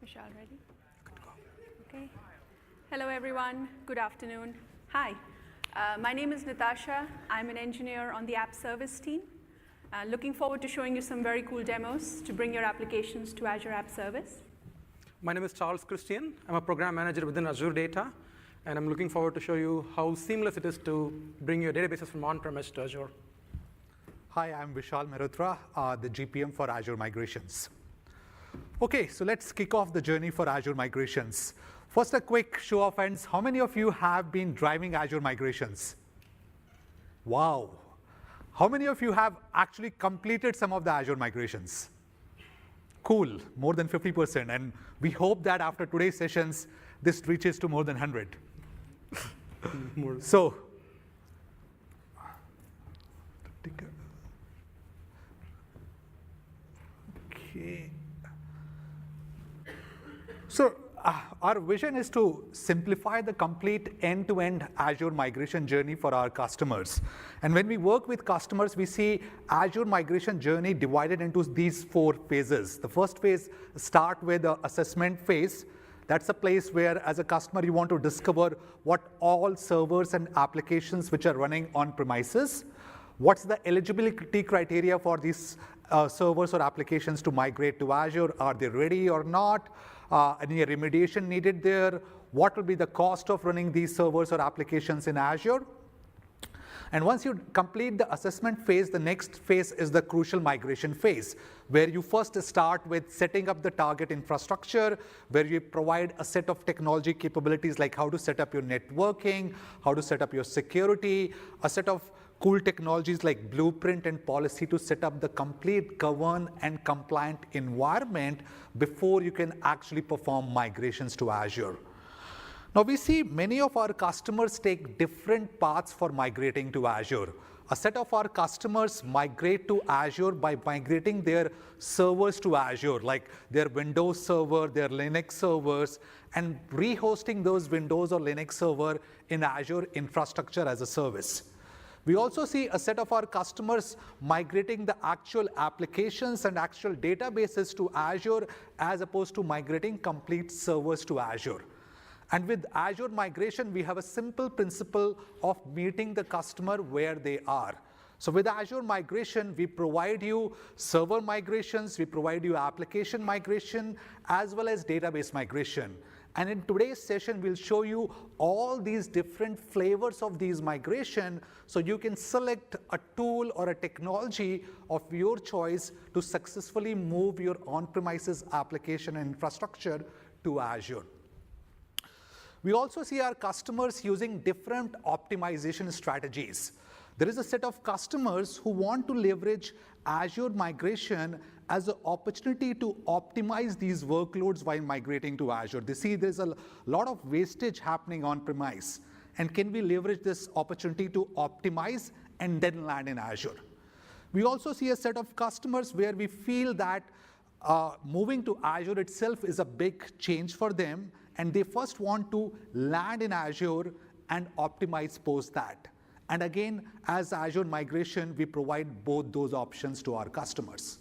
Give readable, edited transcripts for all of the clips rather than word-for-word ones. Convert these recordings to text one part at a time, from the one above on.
Vishal, ready? Okay. Hello, everyone. Good afternoon. Hi. My name is Natasha. I'm an engineer on the App Service team. Looking forward to showing you some very cool demos to bring your applications to Azure App Service. My name is Charles Christian. I'm a program manager within Azure Data, and I'm looking forward to show you how seamless it is to bring your databases from on-premise to Azure. Hi, I'm Vishal Mehrotra, the GPM for Azure Migrations. Okay, so let's kick off the journey for Azure Migrations. First, a quick show of hands. How many of you have been driving Azure Migrations? Wow. How many of you have actually completed some of the Azure Migrations? Cool, more than 50%. And we hope that after today's sessions, this reaches to more than 100. So, okay. So our vision is to simplify the complete end-to-end Azure migration journey for our customers. And when we work with customers, we see Azure migration journey divided into these 4 phases. The first phase starts with the assessment phase. That's a place where, as a customer, you want to discover what all servers and applications which are running on premises. What's the eligibility criteria for these servers or applications to migrate to Azure? Are they ready or not? Any remediation needed there? What will be the cost of running these servers or applications in Azure? And once you complete the assessment phase, the next phase is the crucial migration phase, where you first start with setting up the target infrastructure, where you provide a set of technology capabilities like how to set up your networking, how to set up your security, a set of cool technologies like blueprint and policy to set up the complete governed and compliant environment before you can actually perform migrations to Azure. Now we see many of our customers take different paths for migrating to Azure. A set of our customers migrate to Azure by migrating their servers to Azure, like their Windows server, their Linux servers, and rehosting those Windows or Linux server in Azure infrastructure as a service. We also see a set of our customers migrating the actual applications and actual databases to Azure as opposed to migrating complete servers to Azure. And with Azure migration, we have a simple principle of meeting the customer where they are. So with Azure migration, we provide you server migrations, we provide you application migration, as well as database migration. And in today's session, we'll show you all these different flavors of these migration so you can select a tool or a technology of your choice to successfully move your on-premises application and infrastructure to Azure. We also see our customers using different optimization strategies. There is a set of customers who want to leverage Azure migration as an opportunity to optimize these workloads while migrating to Azure. They see there's a lot of wastage happening on-premise, and can we leverage this opportunity to optimize and then land in Azure? We also see a set of customers where we feel that moving to Azure itself is a big change for them, and they first want to land in Azure and optimize post that. And again, as Azure migration, we provide both those options to our customers.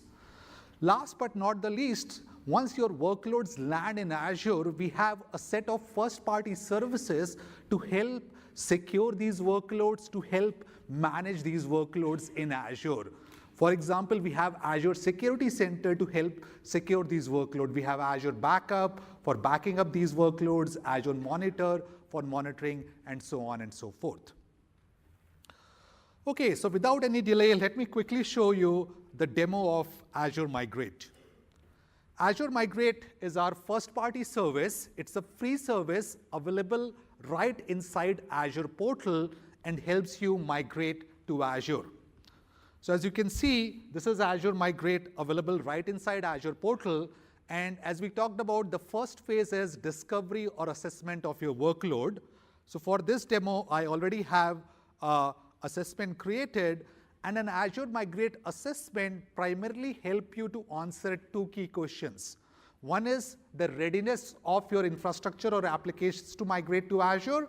Last but not the least, once your workloads land in Azure, we have a set of first-party services to help secure these workloads, to help manage these workloads in Azure. For example, we have Azure Security Center to help secure these workloads. We have Azure Backup for backing up these workloads, Azure Monitor for monitoring, and so on and so forth. Okay, so without any delay, let me quickly show you the demo of Azure Migrate. Azure Migrate is our first-party service. It's a free service available right inside Azure portal and helps you migrate to Azure. So as you can see, this is Azure Migrate available right inside Azure portal. And as we talked about, the first phase is discovery or assessment of your workload. So for this demo, I already have assessment created, and an Azure Migrate assessment primarily help you to answer 2 key questions. One is the readiness of your infrastructure or applications to migrate to Azure,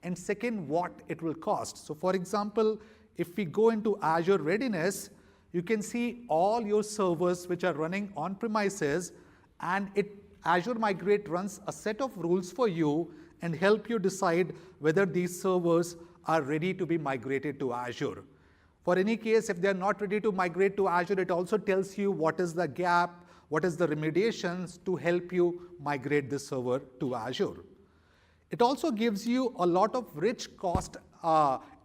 and second, what it will cost. So for example, if we go into Azure readiness, you can see all your servers which are running on premises, and it Azure Migrate runs a set of rules for you and help you decide whether these servers are ready to be migrated to Azure. For any case, if they're not ready to migrate to Azure, it also tells you what is the gap, what is the remediations to help you migrate this server to Azure. It also gives you a lot of rich cost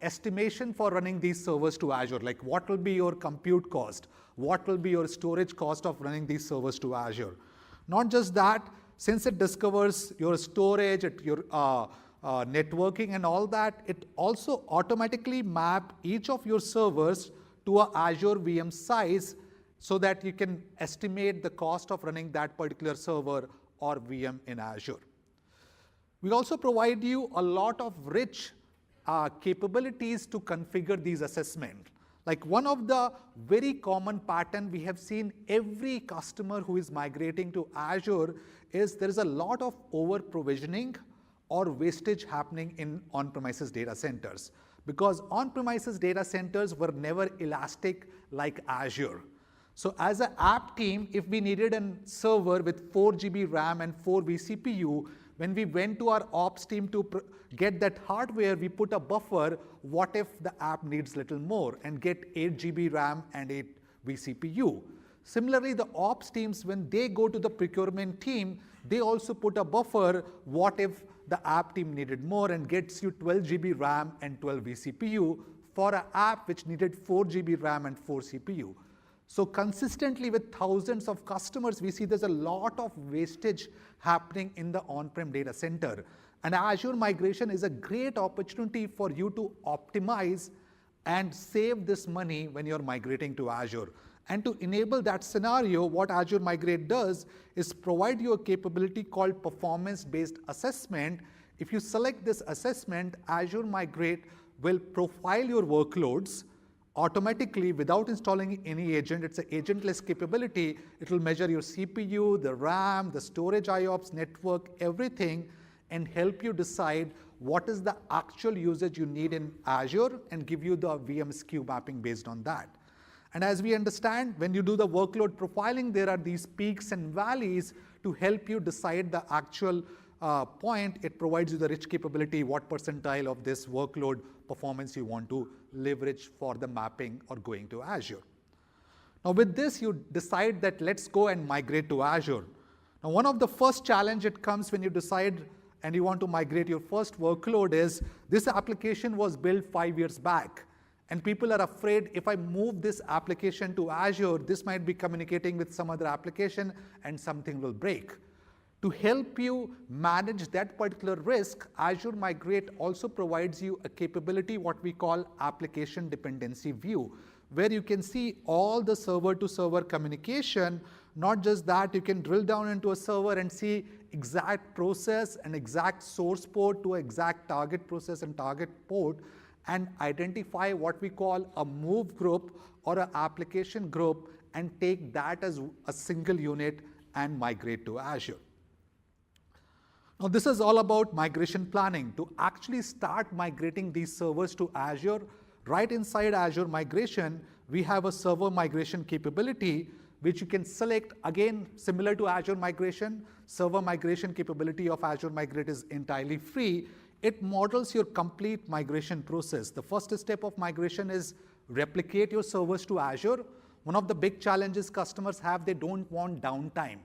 estimation for running these servers to Azure, like what will be your compute cost, what will be your storage cost of running these servers to Azure. Not just that, since it discovers your storage, your networking and all that, it also automatically map each of your servers to a Azure VM size so that you can estimate the cost of running that particular server or VM in Azure. We also provide you a lot of rich capabilities to configure these assessments. Like one of the very common pattern we have seen every customer who is migrating to Azure is there is a lot of over provisioning or wastage happening in on-premises data centers, because on-premises data centers were never elastic like Azure. So as an app team, if we needed a server with 4 GB RAM and 4 vCPU, when we went to our ops team to get that hardware, we put a buffer. What if the app needs little more and get 8 GB RAM and 8 vCPU? Similarly, the ops teams, when they go to the procurement team, they also put a buffer. What if the app team needed more and gets you 12 GB RAM and 12 vCPU for an app which needed 4 GB RAM and 4 CPU? So consistently with thousands of customers, we see there's a lot of wastage happening in the on-prem data center. And Azure migration is a great opportunity for you to optimize and save this money when you're migrating to Azure. And to enable that scenario, what Azure Migrate does is provide you a capability called performance-based assessment. If you select this assessment, Azure Migrate will profile your workloads automatically without installing any agent. It's an agentless capability. It will measure your CPU, the RAM, the storage IOPS, network, everything, and help you decide what is the actual usage you need in Azure and give you the VM SKU mapping based on that. And as we understand, when you do the workload profiling, there are these peaks and valleys to help you decide the actual point. It provides you the rich capability, what percentile of this workload performance you want to leverage for the mapping or going to Azure. Now with this, you decide that let's go and migrate to Azure. Now one of the first challenge it comes when you decide and you want to migrate your first workload is this application was built 5 years back. And people are afraid if I move this application to Azure, this might be communicating with some other application and something will break. To help you manage that particular risk, Azure Migrate also provides you a capability, what we call application dependency view, where you can see all the server-to-server communication. Not just that, you can drill down into a server and see exact process and exact source port to exact target process and target port, and identify what we call a move group or an application group and take that as a single unit and migrate to Azure. Now this is all about migration planning. To actually start migrating these servers to Azure, right inside Azure Migration, we have a server migration capability which you can select. Again, similar to Azure Migration, server migration capability of Azure Migrate is entirely free. It models your complete migration process. The first step of migration is replicate your servers to Azure. One of the big challenges customers have, they don't want downtime.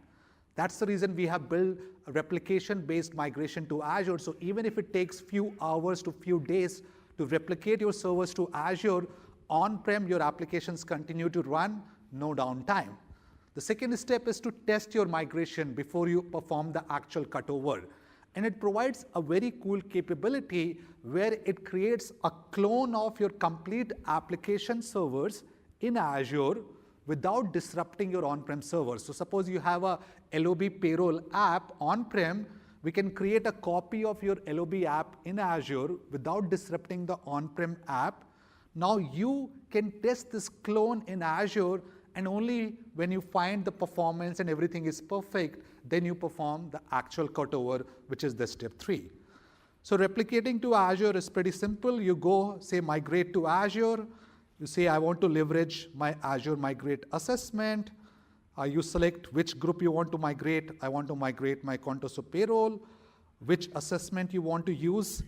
That's the reason we have built a replication-based migration to Azure. So even if it takes few hours to few days to replicate your servers to Azure, on-prem your applications continue to run, no downtime. The second step is to test your migration before you perform the actual cutover. And it provides a very cool capability where it creates a clone of your complete application servers in Azure without disrupting your on-prem servers. So suppose you have a LOB payroll app on-prem, we can create a copy of your LOB app in Azure without disrupting the on-prem app. Now you can test this clone in Azure, and only when you find the performance and everything is perfect, then you perform the actual cutover, which is the step 3. So replicating to Azure is pretty simple. You go, say, migrate to Azure. You say, I want to leverage my Azure Migrate assessment. You select which group you want to migrate. I want to migrate my contest to payroll, which assessment you want to use.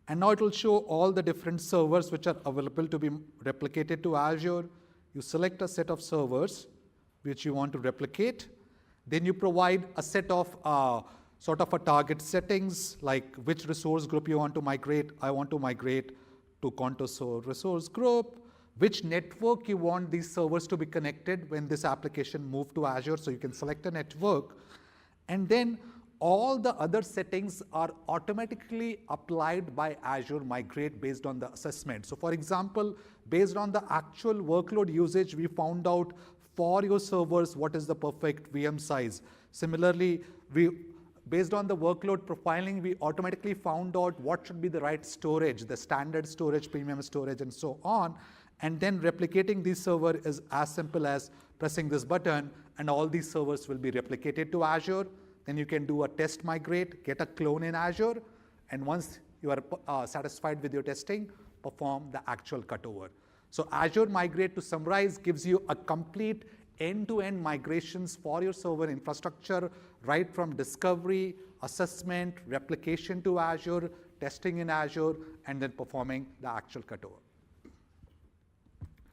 And now it will show all the different servers which are available to be replicated to Azure. You select a set of servers which you want to replicate. Then you provide a set of sort of a target settings, like which resource group you want to migrate. I want to migrate to Contoso resource group. Which network you want these servers to be connected when this application move to Azure. So you can select a network. And then all the other settings are automatically applied by Azure Migrate based on the assessment. So for example, based on the actual workload usage, we found out for your servers what is the perfect VM size. Similarly, based on the workload profiling, we automatically found out what should be the right storage, the standard storage, premium storage, and so on. And then replicating this server is as simple as pressing this button, and all these servers will be replicated to Azure. Then you can do a test migrate, get a clone in Azure, and once you are satisfied with your testing, perform the actual cutover. So Azure Migrate, to summarize, gives you a complete end-to-end migrations for your server infrastructure, right from discovery, assessment, replication to Azure, testing in Azure, and then performing the actual cutover.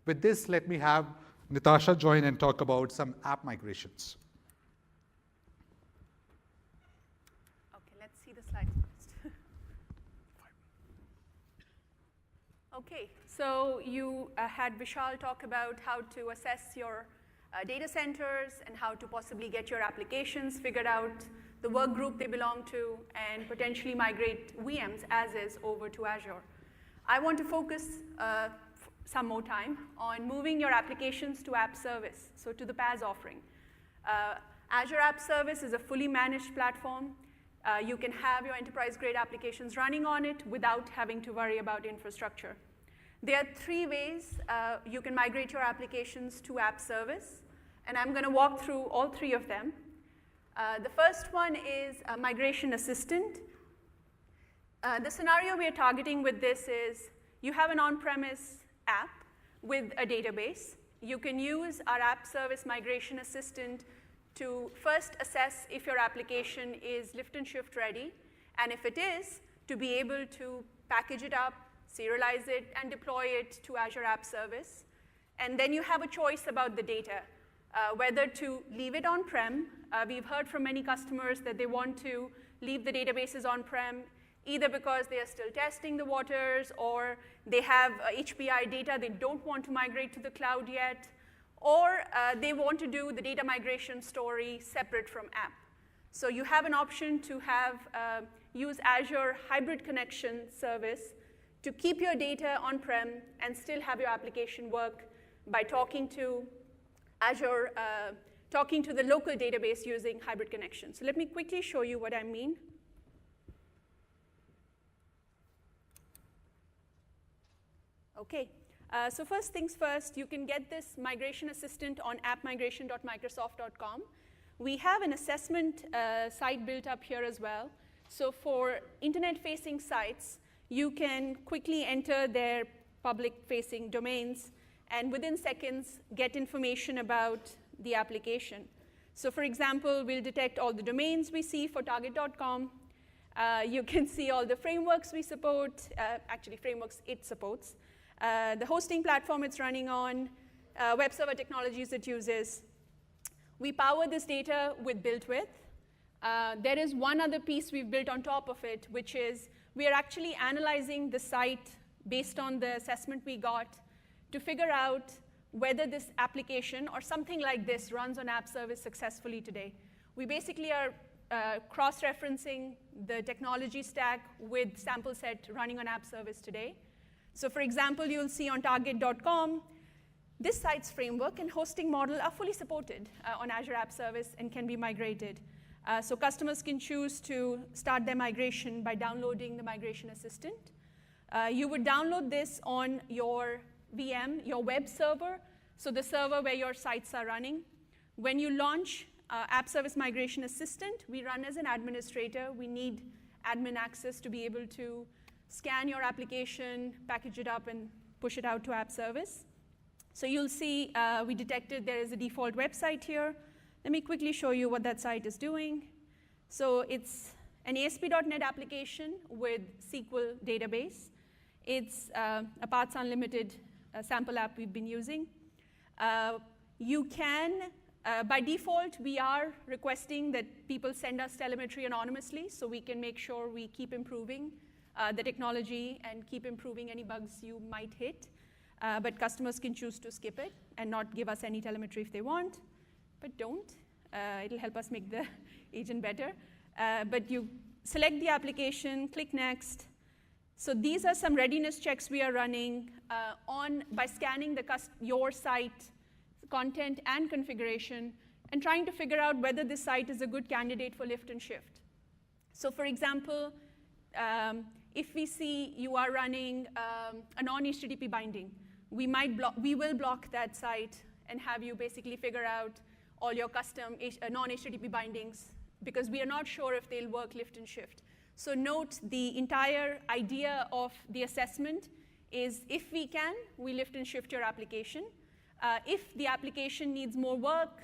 With this, let me have Natasha join and talk about some app migrations. Okay, let's see the slides first. Okay, so you had Vishal talk about how to assess your data centers and how to possibly get your applications, figure out the work group they belong to, and potentially migrate VMs as is over to Azure. I want to focus some more time on moving your applications to App Service, so to the PaaS offering. Azure App Service is a fully managed platform. You can have your enterprise-grade applications running on it without having to worry about infrastructure. There are 3 ways you can migrate your applications to App Service, and I'm going to walk through all 3 of them. The first one is a Migration Assistant. The scenario we are targeting with this is you have an on-premise app with a database. You can use our App Service Migration Assistant to first assess if your application is lift and shift ready, and if it is, to be able to package it up, serialize it, and deploy it to Azure App Service. And then you have a choice about the data, whether to leave it on-prem. We've heard from many customers that they want to leave the databases on-prem, either because they are still testing the waters, or they have HPI data they don't want to migrate to the cloud yet, or they want to do the data migration story separate from app. So you have an option to use Azure Hybrid Connection service to keep your data on-prem and still have your application work by talking to Azure, talking to the local database using Hybrid Connection. So let me quickly show you what I mean. Okay, so first things first, you can get this migration assistant on appmigration.microsoft.com. We have an assessment site built up here as well. So for internet-facing sites, you can quickly enter their public-facing domains and within seconds get information about the application. So for example, we'll detect all the domains we see for target.com. You can see all the frameworks we support, actually frameworks it supports. The hosting platform it's running on, web server technologies it uses. We power this data with built with. There is one other piece we've built on top of it, which is we are actually analyzing the site based on the assessment we got to figure out whether this application or something like this runs on App Service successfully today. We basically are cross-referencing the technology stack with sample set running on App Service today. So for example, you'll see on target.com, this site's framework and hosting model are fully supported on Azure App Service and can be migrated. So customers can choose to start their migration by downloading the Migration Assistant. You would download this on your VM, your web server, so the server where your sites are running. When you launch App Service Migration Assistant, we run as an administrator. We need admin access to be able to scan your application, package it up, and push it out to App Service. So you'll see we detected there is a default website here. Let me quickly show you what that site is doing. So it's an ASP.NET application with SQL database. It's a Paths Unlimited sample app we've been using. You can, by default, we are requesting that people send us telemetry anonymously so we can make sure we keep improving the technology and keep improving any bugs you might hit. But customers can choose to skip it and not give us any telemetry if they want, but don't. It'll help us make the agent better. But you select the application, click Next. So these are some readiness checks we are running by scanning your site content and configuration and trying to figure out whether this site is a good candidate for lift and shift. So for example, if we see you are running a non-HTTP binding, we will block that site and have you basically figure out all your custom non-HTTP bindings because we are not sure if they'll work lift and shift. So note the entire idea of the assessment is if we can, we lift and shift your application. If the application needs more work,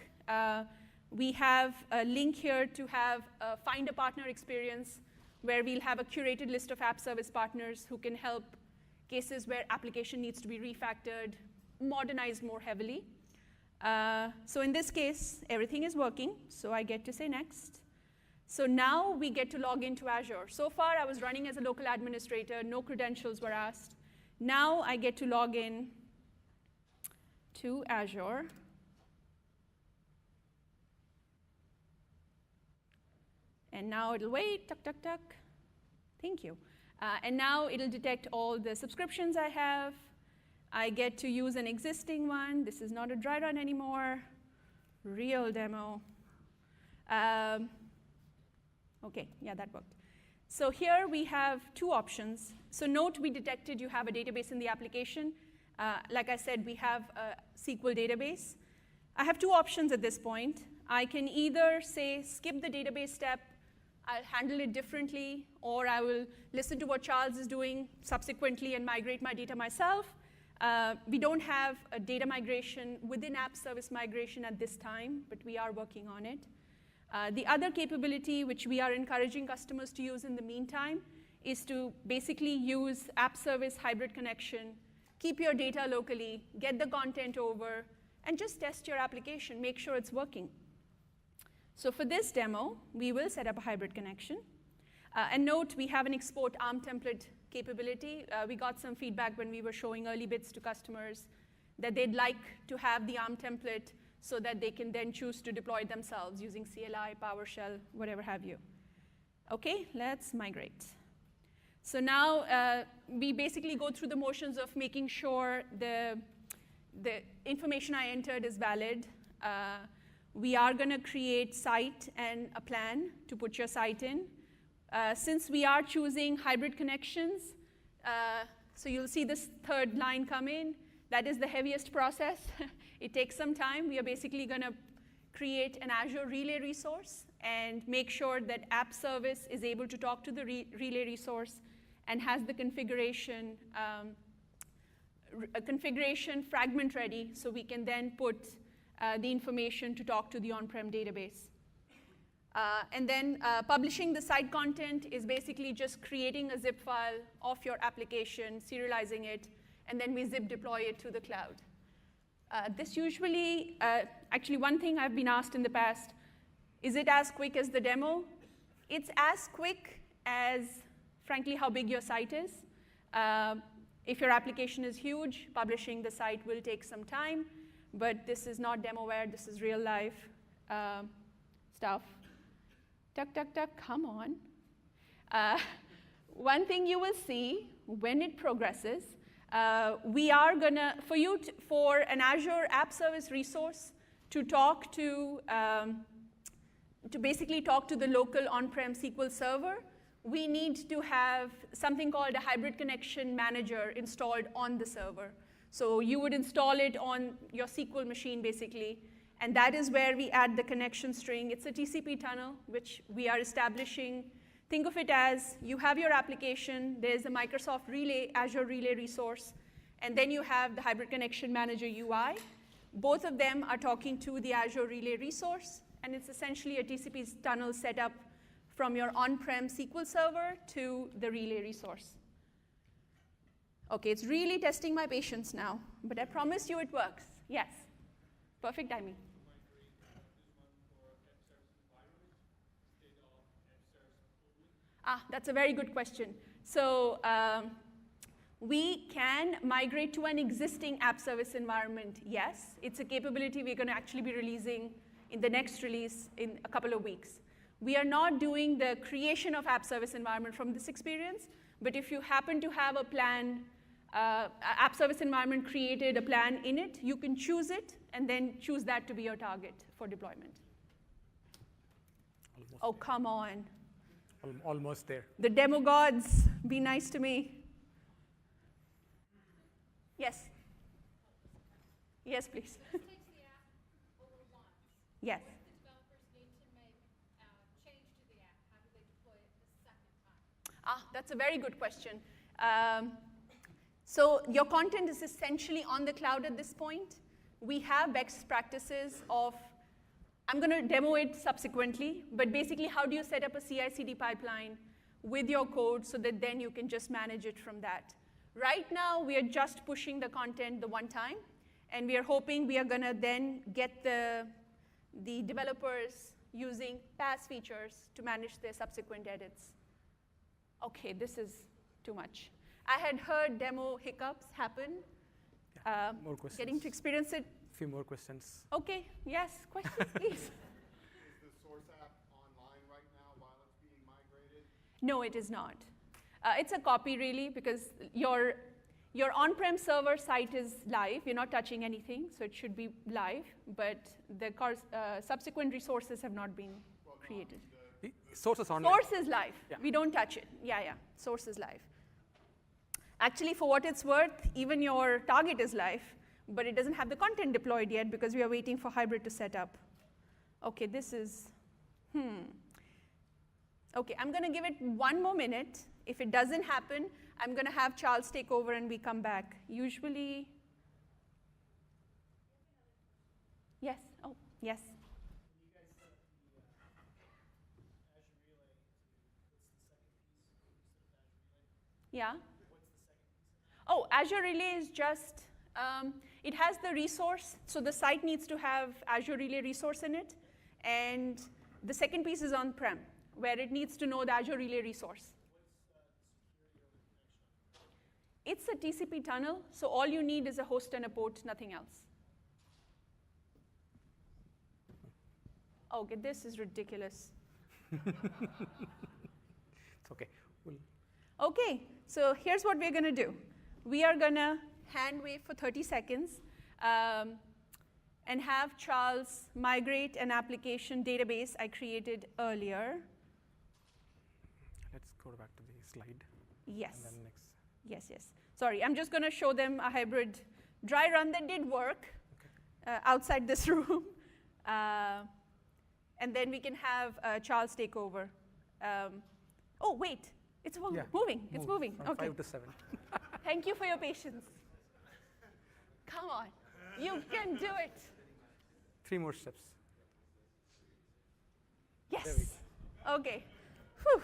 we have a link here to have a Find a Partner experience where we'll have a curated list of app service partners who can help cases where application needs to be refactored, modernized more heavily. So in this case, everything is working, so I get to say next. So now we get to log into Azure. So far, I was running as a local administrator. No credentials were asked. Now I get to log in to Azure. And now it'll wait, tuck, tuck, tuck. Thank you. And now it'll detect all the subscriptions I have. I get to use an existing one. This is not a dry run anymore. Real demo. OK, yeah, that worked. So here we have two options. So note we detected you have a database in the application. Like I said, we have a SQL database. I have two options at this point. I can either say skip the database step, I'll handle it differently, or I will listen to what Charles is doing subsequently and migrate my data myself. We don't have a data migration within App Service Migration at this time, but we are working on it. The other capability, which we are encouraging customers to use in the meantime, is to basically use App Service Hybrid Connection, keep your data locally, get the content over, and just test your application, make sure it's working. So for this demo, we will set up a hybrid connection. And note, we have an export ARM template capability. We got some feedback when we were showing early bits to customers that they'd like to have the ARM template so that they can then choose to deploy themselves using CLI, PowerShell, whatever have you. OK, let's migrate. So now we basically go through the motions of making sure the information I entered is valid. We are going to create site and a plan to put your site in. Since we are choosing hybrid connections, so you'll see this third line come in. That is the heaviest process. It takes some time. We are basically going to create an Azure Relay resource and make sure that App Service is able to talk to the Relay resource and has the configuration fragment ready so we can then put the information to talk to the on-prem database. And then publishing the site content is basically just creating a zip file of your application, serializing it, and then we zip deploy it to the cloud. This usually, actually one thing I've been asked in the past, is it as quick as the demo? It's as quick as, frankly, how big your site is. If your application is huge, publishing the site will take some time, but this is not demoware, this is real life stuff. Tuck, tuck, tuck, come on. One thing you will see when it progresses, we are gonna, for an Azure App Service resource to talk to basically talk to the local on-prem SQL server, we need to have something called a hybrid connection manager installed on the server. So you would install it on your SQL machine, basically, and that is where we add the connection string. It's a TCP tunnel, which we are establishing. Think of it as you have your application, there's a Microsoft Relay, Azure Relay resource, and then you have the Hybrid Connection Manager UI. Both of them are talking to the Azure Relay resource, and it's essentially a TCP tunnel set up from your on-prem SQL server to the relay resource. Okay, it's really testing my patience now, but I promise you it works. Yes, perfect timing. That's a very good question. So we can migrate to an existing app service environment, yes. It's a capability we're going to actually be releasing in the next release in a couple of weeks. We are not doing the creation of app service environment from this experience, but if you happen to have a plan, app service environment created a plan in it, you can choose it and then choose that to be your target for deployment. Oh, come on. Almost there. The demo gods, be nice to me. Yes. Yes, please. Yes. That's a very good question. So your content is essentially on the cloud at this point. We have best practices of, I'm going to demo it subsequently, but basically how do you set up a CI/CD pipeline with your code so that then you can just manage it from that. Right now, we are just pushing the content the one time, and we are hoping we are going to then get the developers using PaaS features to manage their subsequent edits. Okay, this is too much. I had heard demo hiccups happen. Yeah, more questions. Getting to experience it. A few more questions. Okay, yes, questions, please. Is the source app online right now while it's being migrated? No, it is not. It's a copy, really, because your on-prem server site is live. You're not touching anything, so it should be live, but the subsequent resources have not been created. The source is online. Source is live. Yeah. We don't touch it. Yeah, source is live. Actually, for what it's worth, even your target is live, but it doesn't have the content deployed yet because we are waiting for hybrid to set up. Okay, this is, Okay, I'm going to give it 1 more minute. If it doesn't happen, I'm going to have Charles take over and we come back. Usually, yes, oh, yes. Yeah. Oh, Azure Relay is just, it has the resource. So the site needs to have Azure Relay resource in it. And the second piece is on-prem, where it needs to know the Azure Relay resource. It's a TCP tunnel, so all you need is a host and a port, nothing else. Okay, this is ridiculous. It's okay. Okay, so here's what we're going to do. We are going to hand wave for 30 seconds and have Charles migrate an application database I created earlier. Let's go back to the slide. Yes. And then next. Yes. Sorry, I'm just going to show them a hybrid dry run that did work outside this room. And then we can have Charles take over. Oh, wait. It's moving. It's moving. From okay. 5 to 7. Thank you for your patience. Come on. You can do it. 3 more steps. Yes. Okay. Whew.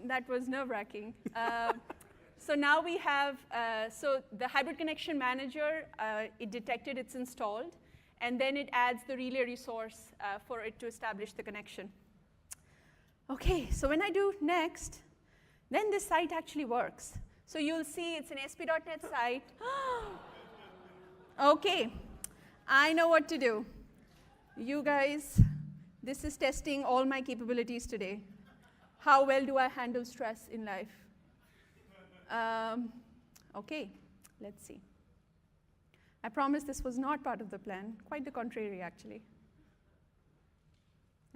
That was nerve-wracking. So now we have, so the hybrid connection manager, it detected it's installed, and then it adds the relay resource for it to establish the connection. Okay, so when I do next, then this site actually works. So you'll see it's an ASP.NET site. Okay, I know what to do. You guys, this is testing all my capabilities today. How well do I handle stress in life? Okay, let's see. I promise this was not part of the plan. Quite the contrary, actually.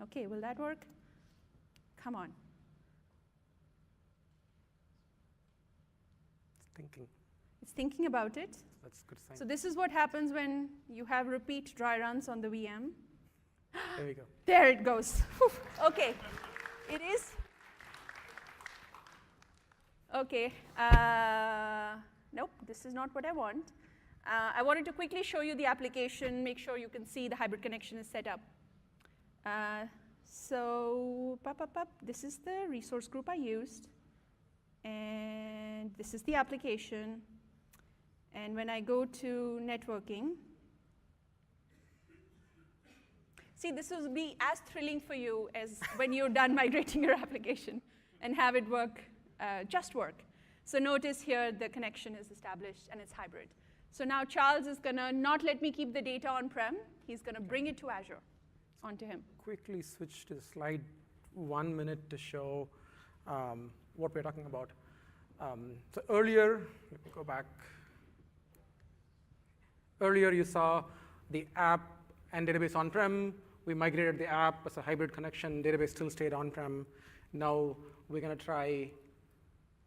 Okay, will that work? Come on. It's thinking. It's thinking about it. That's a good sign. So this is what happens when you have repeat dry runs on the VM. There we go. There it goes. Whew. Okay, it is. Okay, nope, this is not what I want. I wanted to quickly show you the application, make sure you can see the hybrid connection is set up. This is the resource group I used, and this is the application. And when I go to networking, see, this will be as thrilling for you as when you're done migrating your application and have it work, just work. So notice here the connection is established and it's hybrid. So now Charles is going to not let me keep the data on-prem. He's going to bring it to Azure onto him. Quickly switch to slide 1 minute to show what we're talking about. So earlier, let me go back. Earlier, you saw the app and database on-prem. We migrated the app as a hybrid connection. Database still stayed on-prem. Now we're going to try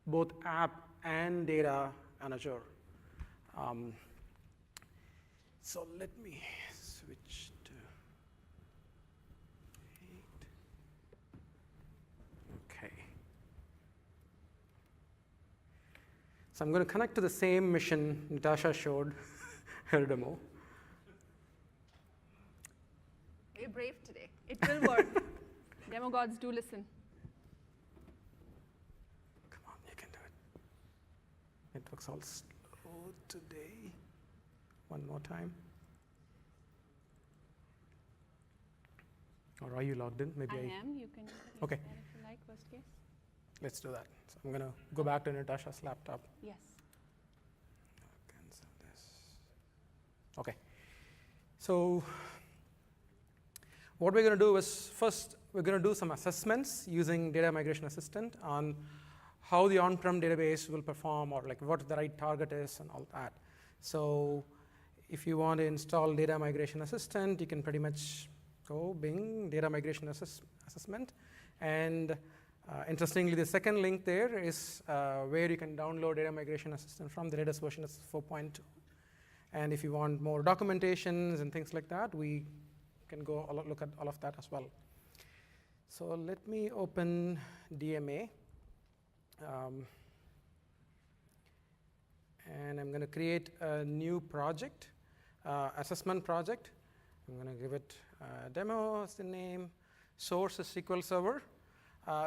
both app and data on Azure. So let me switch to 8. OK. So I'm going to connect to the same mission Natasha showed her demo. We're brave today. It will work. Demo gods do listen. Come on, you can do it. Network's all slow today. One more time. Or are you logged in? Maybe I am. You can use OK. that if you like, worst case. Let's do that. So I'm going to go back to Natasha's laptop. Yes. Cancel this. OK. So what we're going to do is, first, we're going to do some assessments using Data Migration Assistant on how the on-prem database will perform, or like what the right target is and all that. So if you want to install Data Migration Assistant, you can pretty much go Bing Data Migration Assessment. And interestingly, the second link there is where you can download Data Migration Assistant from. The latest version is 4.2. And if you want more documentations and things like that, we can go look at all of that as well. So let me open DMA. And I'm going to create a new project, assessment project. I'm going to give it demo as the name. Source is SQL Server.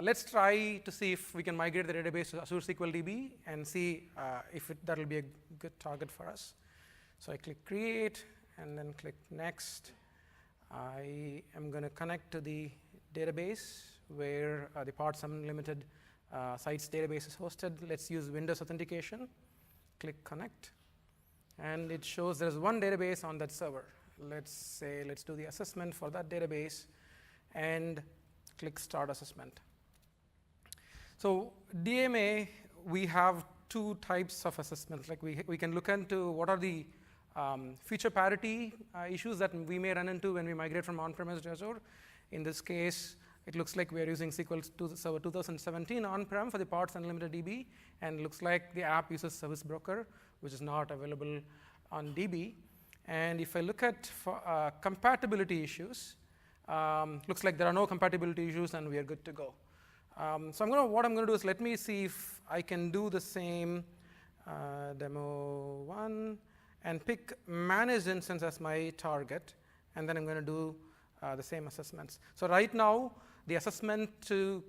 Let's try to see if we can migrate the database to Azure SQL DB and see if that will be a good target for us. So I click Create and then click Next. I am going to connect to the database where the Parts Unlimited Sites database is hosted. Let's use Windows authentication. Click Connect. And it shows there's one database on that server. Let's do the assessment for that database and click Start Assessment. So DMA, we have two types of assessments. Like we can look into what are the feature parity issues that we may run into when we migrate from on-premise to Azure. In this case, it looks like we are using SQL Server 2017 on-prem for the Parts Unlimited DB, and looks like the app uses Service Broker, which is not available on DB. And if I look at compatibility issues, looks like there are no compatibility issues, and we are good to go. So what I'm going to do is let me see if I can do the same demo 1 and pick Managed Instance as my target, and then I'm going to do the same assessments. So right now, the assessment to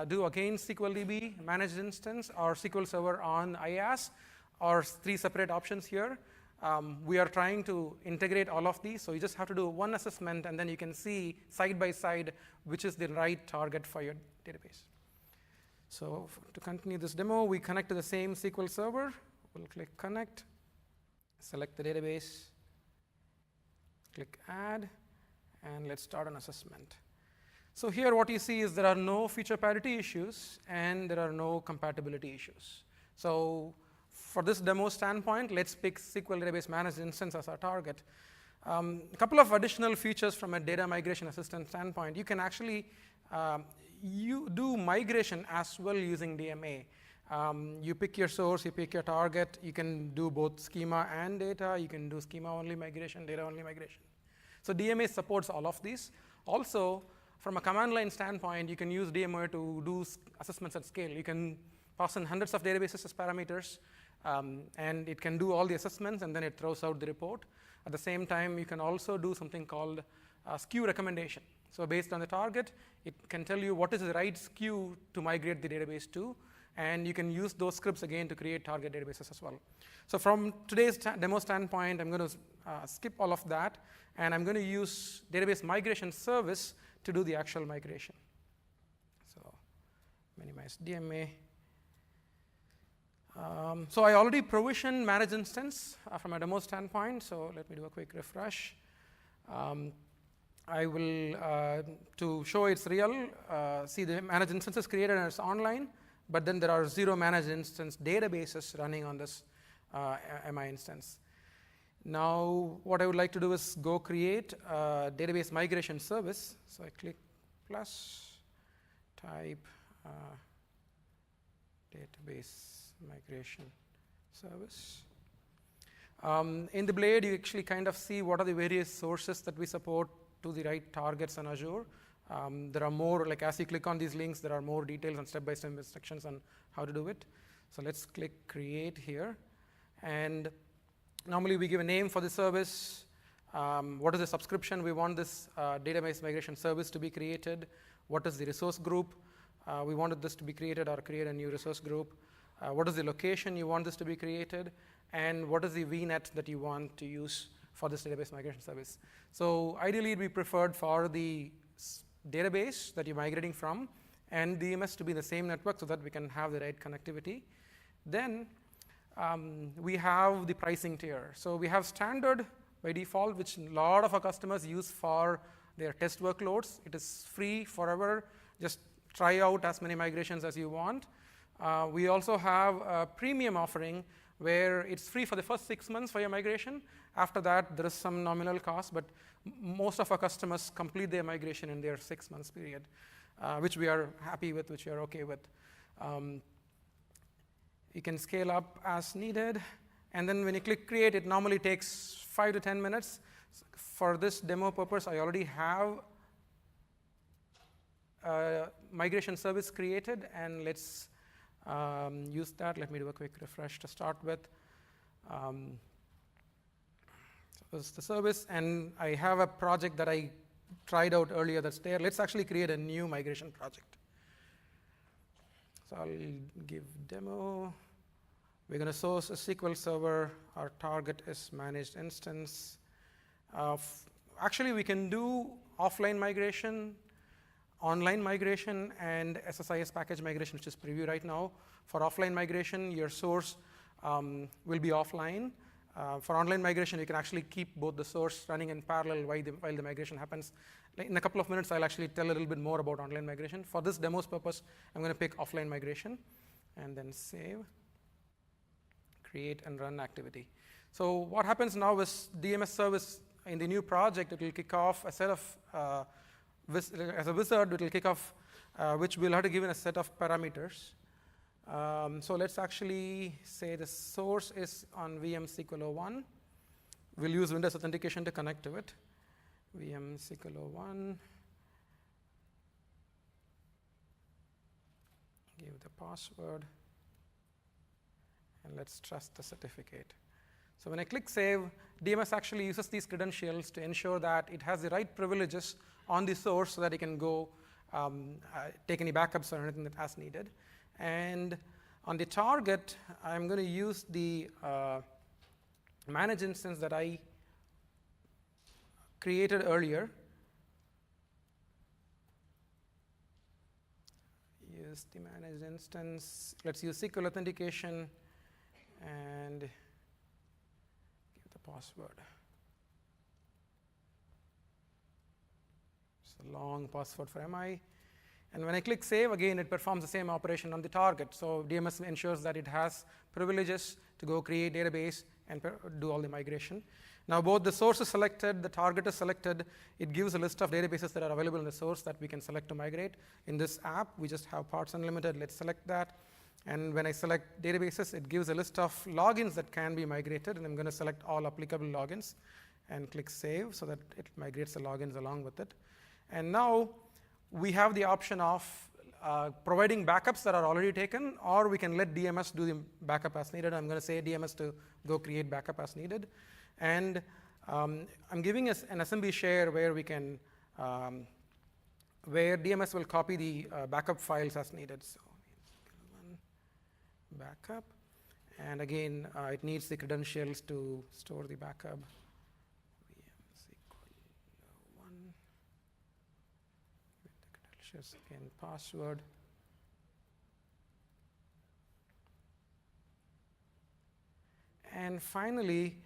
do against SQL DB, Managed Instance, or SQL Server on IaaS are 3 separate options here. We are trying to integrate all of these, so you just have to do one assessment, and then you can see side by side which is the right target for your database. So to continue this demo, we connect to the same SQL Server. We'll click Connect, select the database, click Add, and let's start an assessment. So here what you see is there are no feature parity issues, and there are no compatibility issues. So for this demo standpoint, let's pick SQL Database Managed Instance as our target. A couple of additional features from a Data Migration Assistant standpoint. You can actually you do migration as well using DMA. You pick your source, you pick your target. You can do both schema and data. You can do schema-only migration, data-only migration. So DMA supports all of these. Also, from a command line standpoint, you can use DMA to do assessments at scale. You can pass in hundreds of databases as parameters. and it can do all the assessments, and then it throws out the report. At the same time, you can also do something called SKU recommendation. So based on the target, it can tell you what is the right SKU to migrate the database to, and you can use those scripts again to create target databases as well. So from today's demo standpoint, I'm going to skip all of that, and I'm going to use Database Migration Service to do the actual migration. So minimize DMA. So I already provisioned managed instance from a demo standpoint, so let me do a quick refresh. I will, to show it's real, see the managed instance is created and it's online, but then there are 0 managed instance databases running on this MI instance. Now, what I would like to do is go create a database migration service. So I click plus, type database migration service. In the blade, you actually kind of see what are the various sources that we support to the right targets on Azure. There are more, like as you click on these links, there are more details and step-by-step instructions on how to do it. So let's click create here. And normally we give a name for the service. What is the subscription we want this database migration service to be created? What is the resource group we wanted this to be created, or create a new resource group? What is the location you want this to be created? And what is the VNet that you want to use for this database migration service? So ideally, it would be preferred for the database that you're migrating from and the DMS to be in the same network so that we can have the right connectivity. Then we have the pricing tier. So we have standard by default, which a lot of our customers use for their test workloads. It is free forever. Just try out as many migrations as you want. We also have a premium offering where it's free for the first 6 months for your migration. After that, there is some nominal cost, but most of our customers complete their migration in their 6 months period, which we are happy with, which we are okay with. You can scale up as needed. And then when you click create, it normally takes 5 to 10 minutes. For this demo purpose, I already have a migration service created, and let's use that. Let me do a quick refresh to start with. So this is the service, and I have a project that I tried out earlier that's there. Let's actually create a new migration project. So I'll give demo. We're going to source a SQL Server. Our target is managed instance. Actually, we can do offline migration, online migration, and SSIS package migration, which is preview right now. For offline migration, your source will be offline. For online migration, you can actually keep both the source running in parallel while the migration happens. In a couple of minutes, I'll actually tell a little bit more about online migration. For this demo's purpose, I'm going to pick offline migration, and then save, create, and run activity. So what happens now is DMS service in the new project, it will kick off a set of as a wizard, it will kick off, which we'll have to give in a set of parameters. So let's actually say the source is on VM SQL01. We'll use Windows authentication to connect to it. VM SQL01. Give the password. And let's trust the certificate. So when I click save, DMS actually uses these credentials to ensure that it has the right privileges on the source so that it can go take any backups or anything that as needed. And on the target, I'm going to use the managed instance that I created earlier. Use the managed instance. Let's use SQL authentication and give the password. It's a long password for MI. And when I click save, again, it performs the same operation on the target. So DMS ensures that it has privileges to go create database and do all the migration. Now both the source is selected, the target is selected. It gives a list of databases that are available in the source that we can select to migrate. In this app, we just have parts unlimited. Let's select that. And when I select databases, it gives a list of logins that can be migrated. And I'm going to select all applicable logins and click save so that it migrates the logins along with it. And now we have the option of providing backups that are already taken, or we can let DMS do the backup as needed. I'm going to say DMS to go create backup as needed. And I'm giving us an SMB share where we can, where DMS will copy the backup files as needed. So backup. And again, it needs the credentials to store the backup. Again, password. And finally,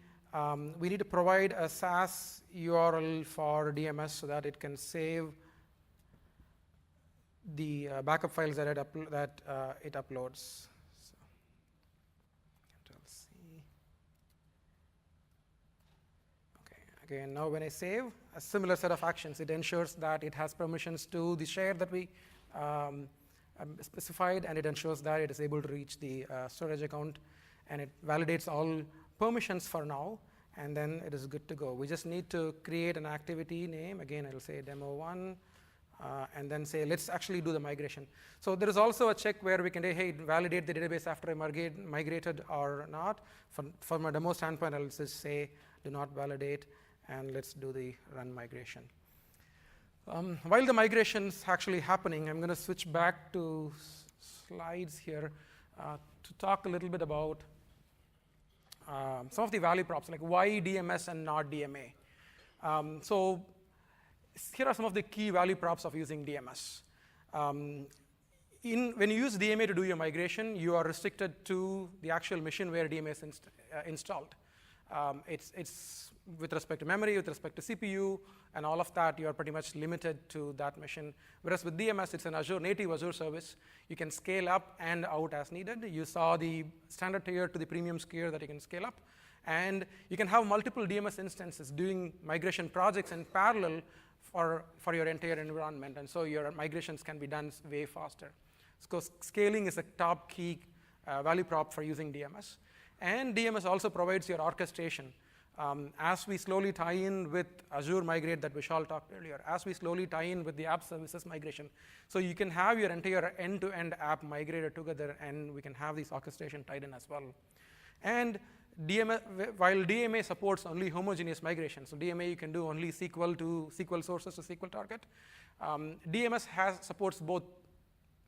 we need to provide a SaaS URL for DMS so that it can save the backup files that it uploads. So, Control-C. Okay. Again, now when I save, a similar set of actions. It ensures that it has permissions to the share that we specified, and it ensures that it is able to reach the storage account, and it validates all permissions for now, and then it is good to go. We just need to create an activity name. Again, I'll say demo1, and then say, let's actually do the migration. So there is also a check where we can say, hey, validate the database after I migrated or not. From a demo standpoint, I'll just say, do not validate, and let's do the run migration. While the migration is actually happening, I'm going to switch back to slides here to talk a little bit about some of the value props, like why DMS and not DMA. So here are some of the key value props of using DMS. When you use DMA to do your migration, you are restricted to the actual machine where DMA is installed. It's with respect to memory, with respect to CPU, and all of that, you are pretty much limited to that machine. Whereas with DMS, it's an Azure native Azure service. You can scale up and out as needed. You saw the standard tier to the premium tier that you can scale up. And you can have multiple DMS instances doing migration projects in parallel for your entire environment. And so your migrations can be done way faster. So scaling is a top key value prop for using DMS. And DMS also provides your orchestration. As we slowly tie in with Azure Migrate that Vishal talked earlier, as we slowly tie in with the app services migration, so you can have your entire end-to-end app migrated together, and we can have this orchestration tied in as well. And DMS, while DMA supports only homogeneous migration, so DMA you can do only SQL to SQL sources to SQL target, DMS supports both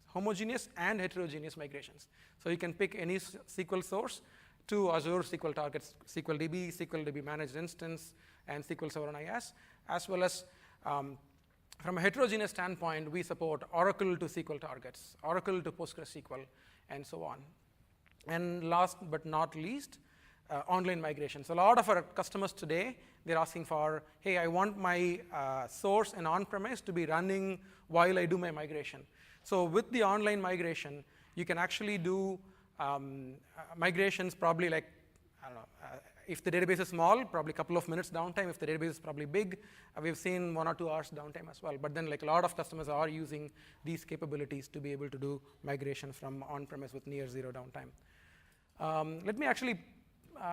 homogeneous and heterogeneous migrations. So you can pick any SQL source to Azure SQL targets, SQL DB managed instance, and SQL Server on IaaS, as well as from a heterogeneous standpoint, we support Oracle to SQL targets, Oracle to PostgreSQL, and so on. And last but not least, online migration. So a lot of our customers today, they're asking for, hey, I want my source and on-premise to be running while I do my migration. So with the online migration, you can actually do migrations probably like, I don't know, if the database is small, probably a couple of minutes downtime. If the database is probably big, we've seen 1 or 2 hours downtime as well. But then like a lot of customers are using these capabilities to be able to do migration from on-premise with near zero downtime. Let me actually,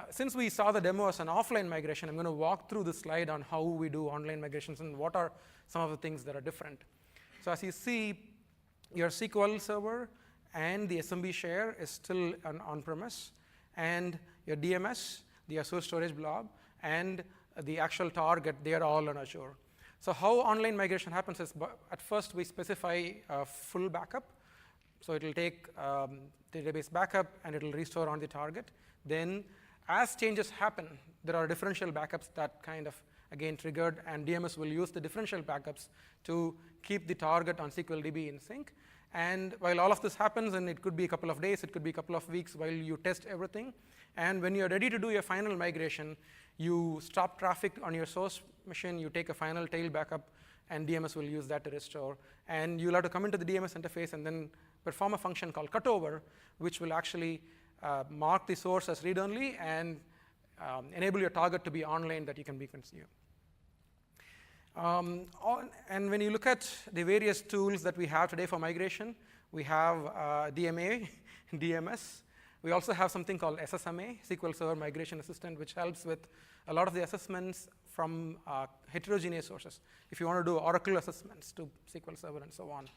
since we saw the demo as an offline migration, I'm going to walk through the slide on how we do online migrations and what are some of the things that are different. So as you see, your SQL server and the SMB share is still on-premise, and your DMS, the Azure Storage Blob, and the actual target, they are all on Azure. So how online migration happens is, at first we specify a full backup. So it will take the database backup, and it will restore on the target. Then as changes happen, there are differential backups that kind of, again, triggered, and DMS will use the differential backups to keep the target on SQL DB in sync. And while all of this happens, and it could be a couple of days, it could be a couple of weeks while you test everything, and when you're ready to do your final migration, you stop traffic on your source machine, you take a final tail backup, and DMS will use that to restore. And you'll have to come into the DMS interface and then perform a function called cutover, which will actually mark the source as read-only and enable your target to be online that you can be consumed. And when you look at the various tools that we have today for migration, we have DMA, DMS. We also have something called SSMA, SQL Server Migration Assistant, which helps with a lot of the assessments from heterogeneous sources. If you want to do Oracle assessments to SQL Server and so on.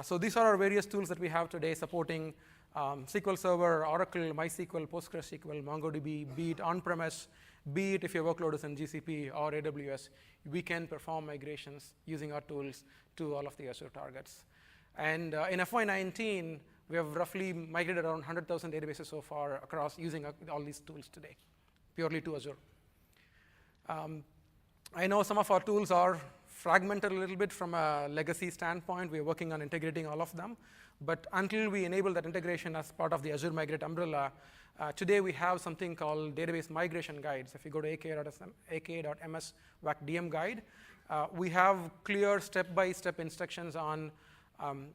So these are our various tools that we have today supporting SQL Server, Oracle, MySQL, PostgreSQL, MongoDB, be it on-premise, be it if your workload is in GCP or AWS, we can perform migrations using our tools to all of the Azure targets. And in FY19, we have roughly migrated around 100,000 databases so far across using all these tools today, purely to Azure. I know some of our tools are fragmented a little bit from a legacy standpoint. We're working on integrating all of them. But until we enable that integration as part of the Azure Migrate umbrella, today we have something called Database Migration Guides. If you go to aka.ms/dm guide, we have clear step-by-step instructions on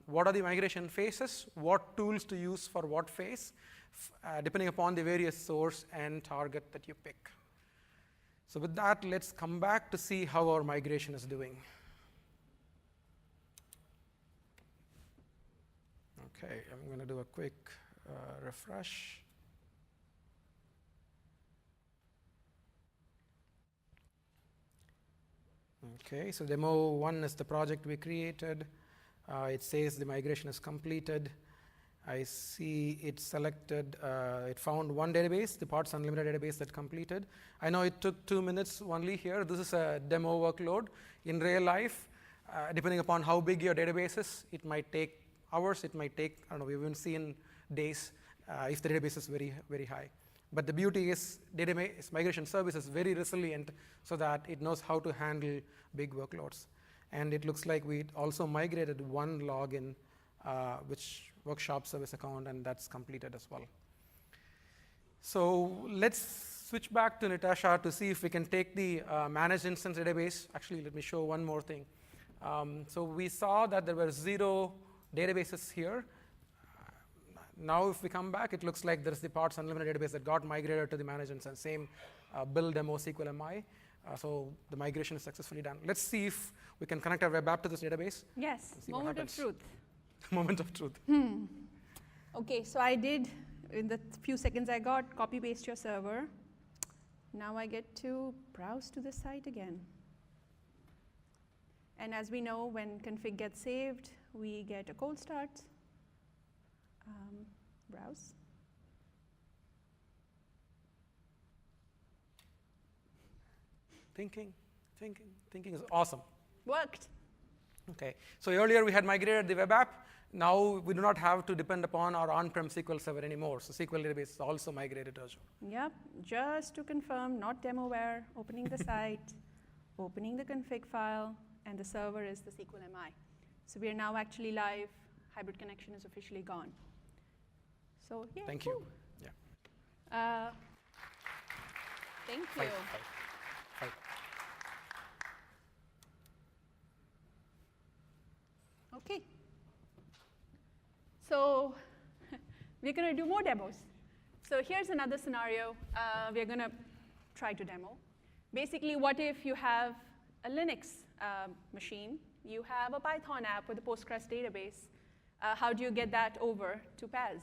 what are the migration phases, what tools to use for what phase, depending upon the various source and target that you pick. So with that, let's come back to see how our migration is doing. Okay, I'm going to do a quick refresh. Okay, so demo 1 is the project we created. It says the migration is completed. I see it selected, it found one database, the Parts Unlimited database that completed. I know it took 2 minutes only here. This is a demo workload. In real life, depending upon how big your database is, it might take hours, it might take, I don't know, we've even seen days if the database is very, very high. But the beauty is database migration service is very resilient so that it knows how to handle big workloads. And it looks like we also migrated one login, which workshop service account, and that's completed as well. So let's switch back to Natasha to see if we can take the managed instance database. Actually, let me show one more thing. So we saw that there were 0 databases here. Now if we come back, it looks like there's the Parts Unlimited database that got migrated to the managed instance, same build demo SQL MI. So the migration is successfully done. Let's see if we can connect our web app to this database. Yes, moment of truth. Moment of truth. Okay, so I did, in the few seconds I got, copy paste your server. Now I get to browse to the site again. And as we know, when config gets saved, we get a cold start. Browse. Thinking is awesome. Worked. Okay, so earlier we had migrated the web app. Now we do not have to depend upon our on-prem SQL server anymore. So SQL database is also migrated to Azure. Yep, just to confirm, not demoware, opening the site, opening the config file, and the server is the SQL MI. So we are now actually live. Hybrid connection is officially gone. So yeah. Thank you. Yeah. Thank you. Fight. Okay. So we're going to do more demos. So here's another scenario we're going to try to demo. Basically, what if you have a Linux machine, you have a Python app with a Postgres database. How do you get that over to PaaS?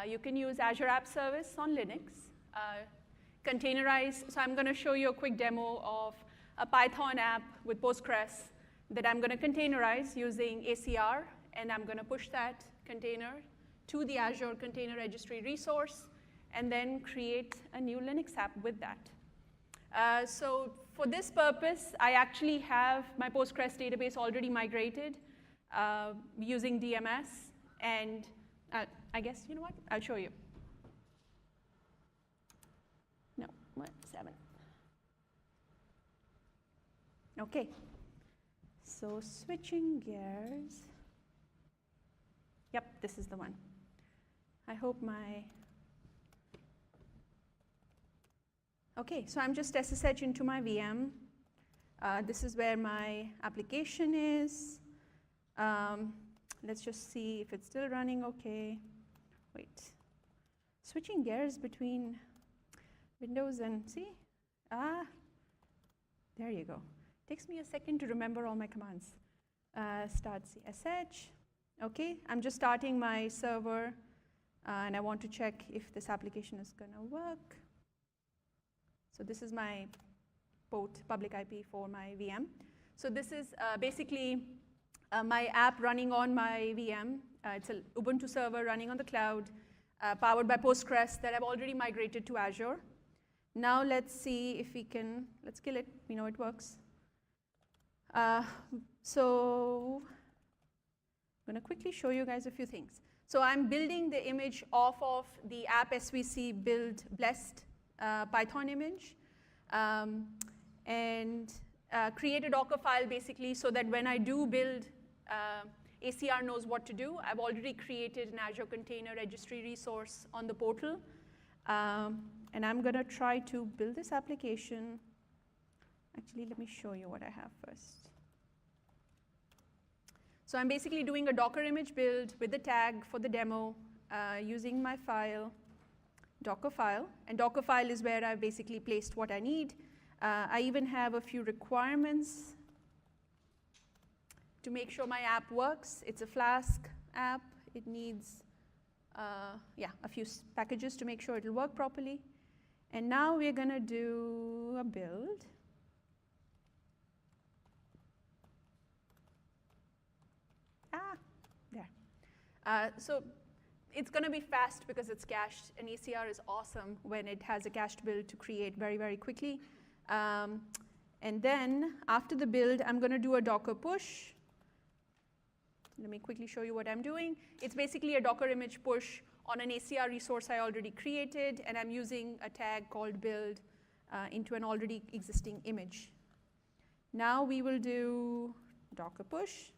You can use Azure App Service on Linux. Containerize. So I'm going to show you a quick demo of a Python app with Postgres that I'm going to containerize using ACR, and I'm going to push that container to the Azure Container Registry resource, and then create a new Linux app with that. So for this purpose, I actually have my Postgres database already migrated using DMS, and I guess, you know what? I'll show you. No, what? 7. Okay. So switching gears. Yep, this is the one. I hope my... Okay, so I'm just SSH into my VM. This is where my application is. Let's just see if it's still running okay. Wait. Switching gears between Windows and, see? There you go. Takes me a second to remember all my commands. Start CSH. Okay, I'm just starting my server, and I want to check if this application is going to work. So this is my port public IP for my VM. So this is basically my app running on my VM. It's an Ubuntu server running on the cloud, powered by Postgres that I've already migrated to Azure. Now let's see if we can, let's kill it. We know it works. So I'm going to quickly show you guys a few things. So I'm building the image off of the app svc build blessed Python image, and create a Docker file basically so that when I do build, ACR knows what to do. I've already created an Azure Container Registry resource on the portal, and I'm going to try to build this application. Actually, let me show you what I have first. So I'm basically doing a Docker image build with the tag for the demo using my file, Docker file. And Docker file is where I've basically placed what I need. I even have a few requirements to make sure my app works. It's a Flask app. It needs a few packages to make sure it'll work properly. And now we're going to do a build. There. So it's going to be fast because it's cached, and ACR is awesome when it has a cached build to create very, very quickly. And then after the build, I'm going to do a Docker push. Let me quickly show you what I'm doing. It's basically a Docker image push on an ACR resource I already created, and I'm using a tag called build into an already existing image. Now we will do Docker push.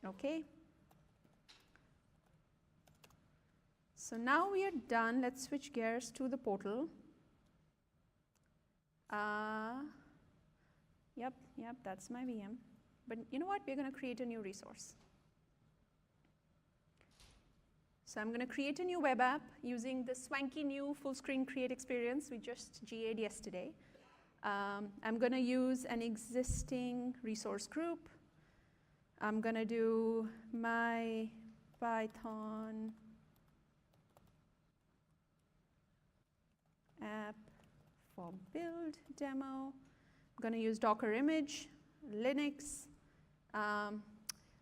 Okay. So now we are done. Let's switch gears to the portal. Yep, that's my VM. But you know what? We're going to create a new resource. So I'm going to create a new web app using the swanky new full screen create experience we just GA'd yesterday. I'm going to use an existing resource group. I'm going to do my Python app for build demo. I'm going to use Docker image, Linux.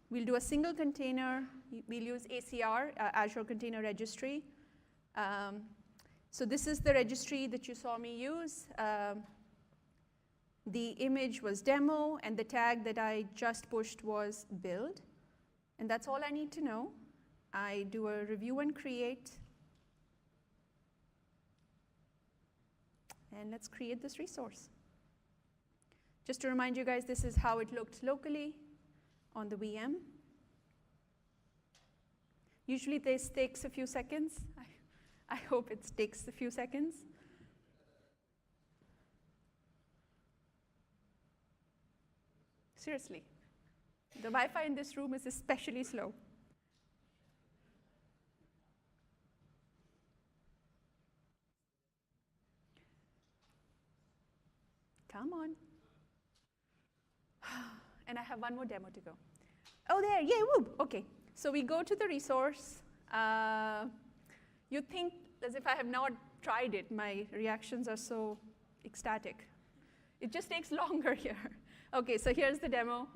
We'll do a single container. We'll use ACR, Azure Container Registry. So this is the registry that you saw me use. The image was demo, and the tag that I just pushed was build. And that's all I need to know. I do a review and create. And let's create this resource. Just to remind you guys, this is how it looked locally on the VM. Usually this takes a few seconds. I hope it takes a few seconds. Seriously, the Wi-Fi in this room is especially slow. Come on. And I have one more demo to go. Oh, there, yay, whoop, okay. So we go to the resource. You'd think as if I have not tried it. My reactions are so ecstatic. It just takes longer here. Okay, so here's the demo.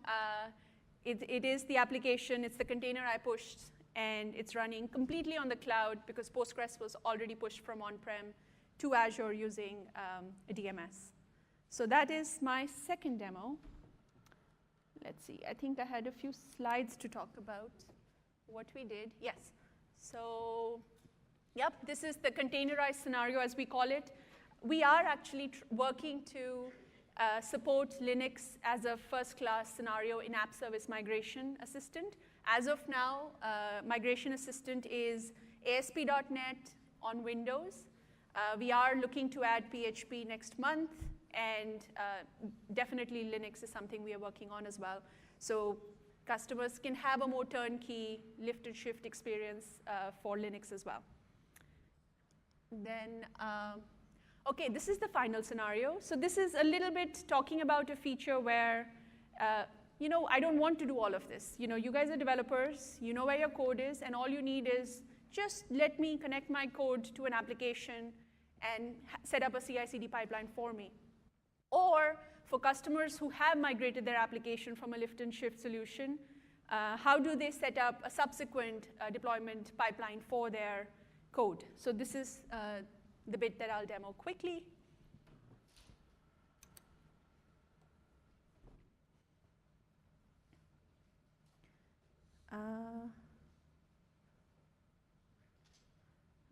It is the application. It's the container I pushed, and it's running completely on the cloud because Postgres was already pushed from on-prem to Azure using a DMS. So that is my second demo. Let's see. I think I had a few slides to talk about what we did. Yes. So, yep, this is the containerized scenario, as we call it. We are actually working to support Linux as a first-class scenario in App Service Migration Assistant. As of now, Migration Assistant is ASP.NET on Windows. We are looking to add PHP next month, and definitely Linux is something we are working on as well. So customers can have a more turnkey lift and shift experience for Linux as well. Then, okay, this is the final scenario. So this is a little bit talking about a feature where, you know, I don't want to do all of this. You know, you guys are developers, you know where your code is, and all you need is just let me connect my code to an application and set up a CI/CD pipeline for me. Or for customers who have migrated their application from a lift and shift solution, how do they set up a subsequent deployment pipeline for their code? So this is the bit that I'll demo quickly.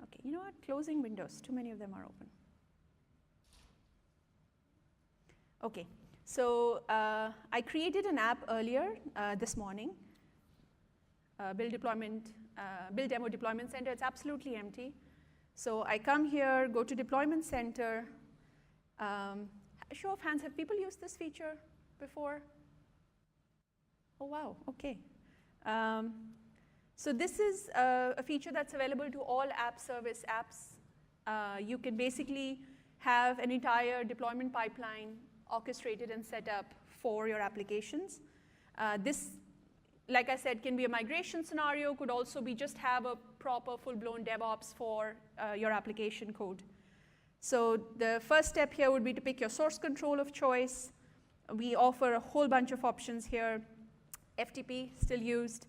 Okay, you know what? Closing windows. Too many of them are open. Okay, so I created an app earlier this morning. Build demo deployment center. It's absolutely empty. So I come here, go to deployment center. Show of hands, have people used this feature before? Oh, wow, okay. So this is a feature that's available to all app service apps. You can basically have an entire deployment pipeline orchestrated and set up for your applications. This, like I said, can be a migration scenario, could also be just have a proper full-blown DevOps for your application code. So the first step here would be to pick your source control of choice. We offer a whole bunch of options here. FTP, still used.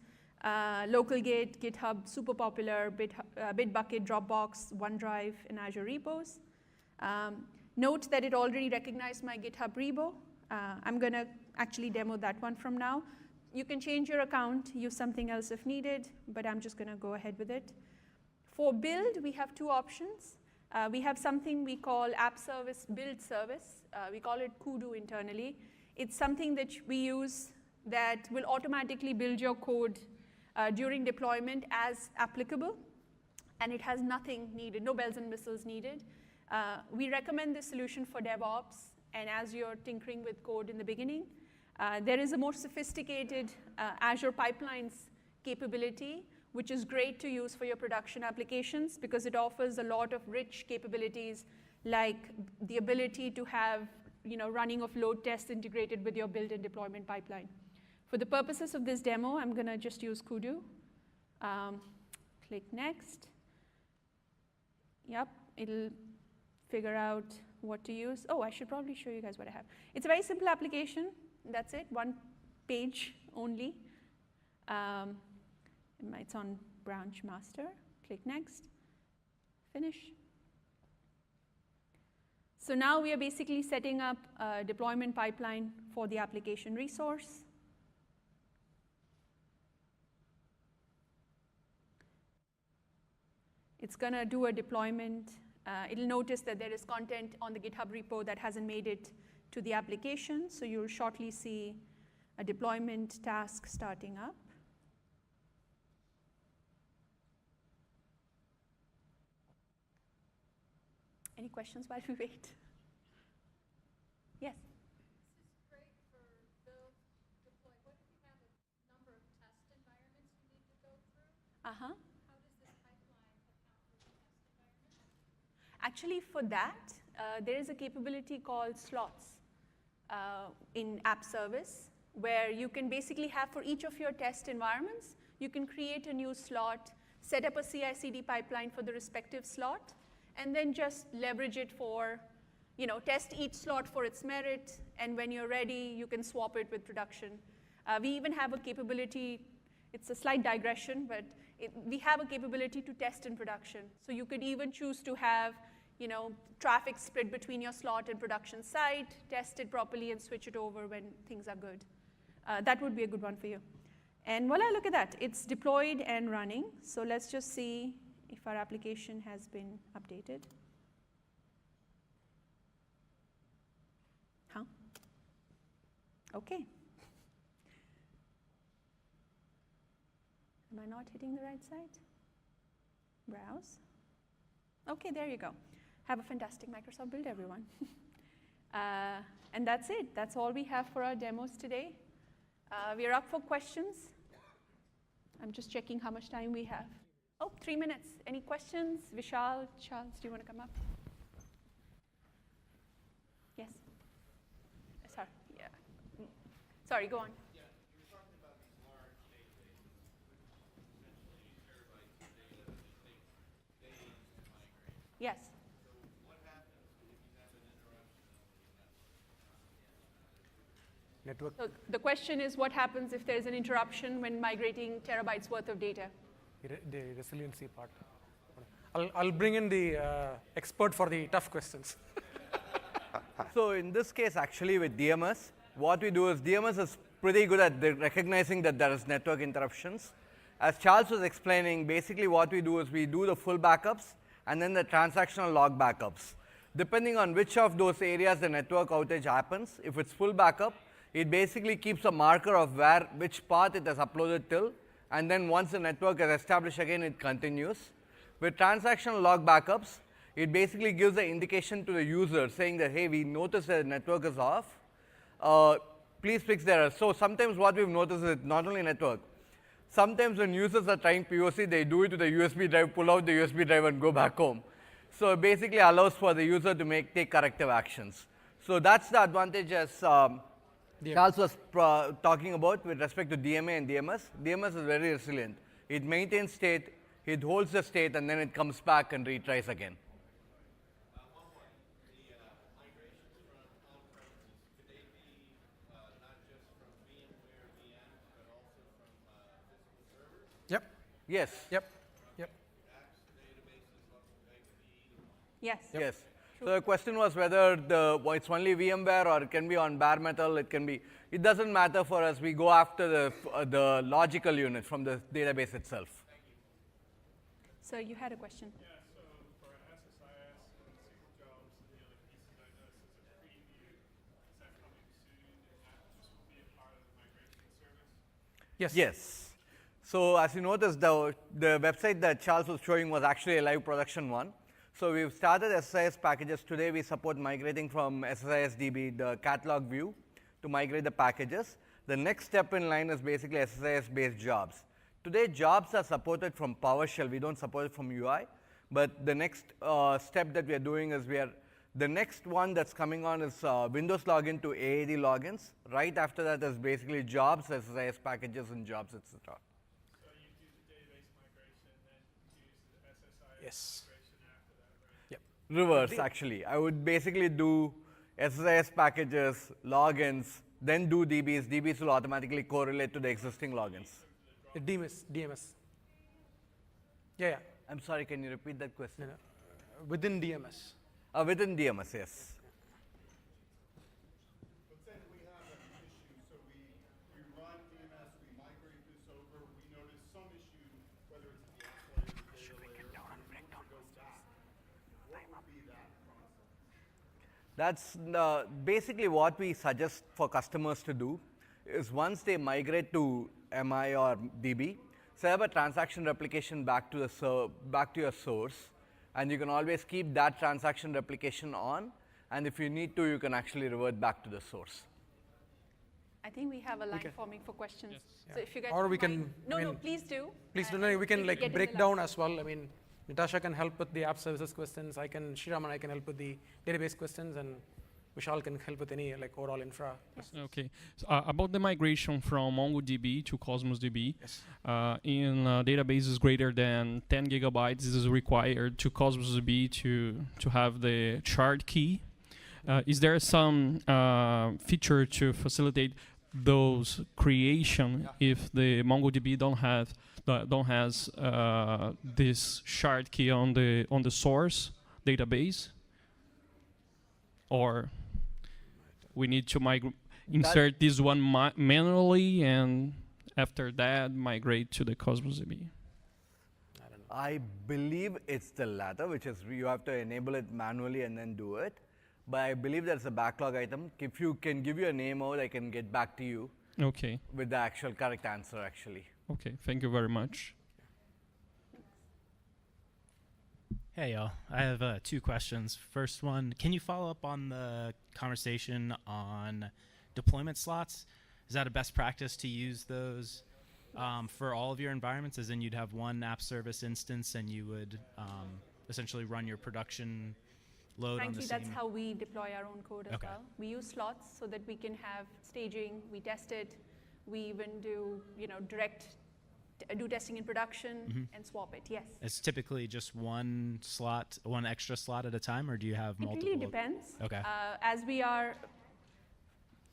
Local Git, GitHub, super popular. Bitbucket, Dropbox, OneDrive, and Azure repos. Note that it already recognized my GitHub repo. I'm going to actually demo that one from now. You can change your account, use something else if needed, but I'm just going to go ahead with it. For build, we have two options. We have something we call App Service Build Service. We call it Kudu internally. It's something that we use that will automatically build your code during deployment as applicable, and it has nothing needed, no bells and whistles needed. We recommend this solution for DevOps and as you're tinkering with code in the beginning. There is a more sophisticated Azure Pipelines capability, which is great to use for your production applications because it offers a lot of rich capabilities like the ability to have running of load tests integrated with your build and deployment pipeline. For the purposes of this demo, I'm going to just use Kudu. Click Next. Yep, it'll figure out what to use. Oh, I should probably show you guys what I have. It's a very simple application. That's it, one page only. It's on branch master. Click Next. Finish. So now we are basically setting up a deployment pipeline for the application resource. It's going to do a deployment. It'll notice that there is content on the GitHub repo that hasn't made it to the application. So you'll shortly see a deployment task starting up. Any questions while we wait? Yes? This is great for build, deploy. What if you have a number of test environments you need to go through? Uh-huh. How does this pipeline account for the test environment? Actually, for that, there is a capability called slots in App Service, where you can basically have for each of your test environments, you can create a new slot, set up a CI/CD pipeline for the respective slot, and then just leverage it for, test each slot for its merit, and when you're ready, you can swap it with production. We even have a capability, it's a slight digression, but we have a capability to test in production. So you could even choose to have, traffic split between your slot and production site, test it properly, and switch it over when things are good. That would be a good one for you. And voila, look at that. It's deployed and running. So let's just see if our application has been updated. Huh? Okay. Am I not hitting the right site? Browse. Okay, there you go. Have a fantastic Microsoft build, everyone. And that's it. That's all we have for our demos today. We are up for questions. I'm just checking how much time we have. Oh, 3 minutes. Any questions? Vishal, Charles, do you want to come up? Yes? Sorry, yeah. Sorry, go on. Yeah, you were talking about these large databases, which essentially terabytes of data that take days to migrate. Yes. So what happens if you have an interruption or you have network. So the question is, what happens if there's an interruption when migrating terabytes worth of data? The resiliency part. I'll bring in the expert for the tough questions. So in this case, actually, with DMS, what we do is DMS is pretty good at recognizing that there is network interruptions. As Charles was explaining, basically what we do is we do the full backups and then the transactional log backups. Depending on which of those areas the network outage happens, if it's full backup, it basically keeps a marker of which path it has uploaded till, and then once the network is established again, it continues. With transactional log backups, it basically gives an indication to the user saying that, hey, we noticed that the network is off. Please fix the error. So sometimes what we've noticed is not only network. Sometimes when users are trying POC, they do it with a USB drive, pull out the USB drive and go back home. So it basically allows for the user to take corrective actions. So that's the advantage as Charles was talking about with respect to DMA and DMS. DMS is very resilient. It maintains state, it holds the state, and then it comes back and retries again. One more. The migrations from on-premises, could they be not just from VMware VMs, but also from physical servers? Yep. Yes. Yep. Apps, databases, local XP? Yes. Yes. So the question was whether it's only VMware or it can be on bare metal. It doesn't matter for us. We go after the logical unit from the database itself. So you had a question. Yeah, so for Azure IaaS and SQL jobs, like pieces I noticed as a preview, is that coming soon? And that just will be a part of the migration service? Yes. Yes. So as you noticed, the website that Charles was showing was actually a live production one. So we've started SSIS packages. Today we support migrating from SSIS DB, the catalog view, to migrate the packages. The next step in line is basically SSIS-based jobs. Today, jobs are supported from PowerShell. We don't support it from UI. But the next step that we are doing is the next one that's coming on is Windows login to AAD logins. Right after that is basically jobs, SSIS packages, and jobs, etc. So you do the database migration, then use the SSIS Yes. migration after that, right? Yep. Reverse, actually. I would basically do SSIS packages, logins, then do DBs. DBs will automatically correlate to the existing logins. DMS. Yeah. I'm sorry, can you repeat that question? No. Within DMS. Within DMS, yes. Let's say that we have an issue, so we run DMS, we migrate this over, we notice some issue, whether it's the app layer, the data layer, we need to go back. What would be that process? That's basically what we suggest for customers to do is once they migrate to MI or DB, set up a transaction replication back to your source, and you can always keep that transaction replication on, and if you need to, you can actually revert back to the source. I think we have a line forming for questions. Yes. So if you guys Or don't we can, mind- No, please do. Please And don't. We can we like get in break the down last. as well. I mean, Natasha can help with the app services questions. Shriram and I can help with the database questions, and Vishal can help with any like overall infra. Okay. So, about the migration from MongoDB to Cosmos DB, Yes. in databases greater than 10 gigabytes, it is required to Cosmos DB to have the shard key. Is there some feature to facilitate those creation if the MongoDB don't has this shard key on the source database, or we need to insert this one manually and after that migrate to the Cosmos DB? I believe it's the latter, which is you have to enable it manually and then do it. But I believe there's a backlog item. If you can give you a name out, I can get back to you Okay. with the actual correct answer, actually. Okay. Thank you very much. Hey y'all, I have 2 questions. First one, can you follow up on the conversation on deployment slots? Is that a best practice to use those for all of your environments, as in you'd have one app service instance and you would essentially run your production load on the Frankly, same? that's how we deploy our own code as Okay. well. We use slots so that we can have staging, we test it, we even do, do testing in production and swap it, yes. It's typically just one slot, one extra slot at a time, or do you have It multiple? really depends. Okay. As we are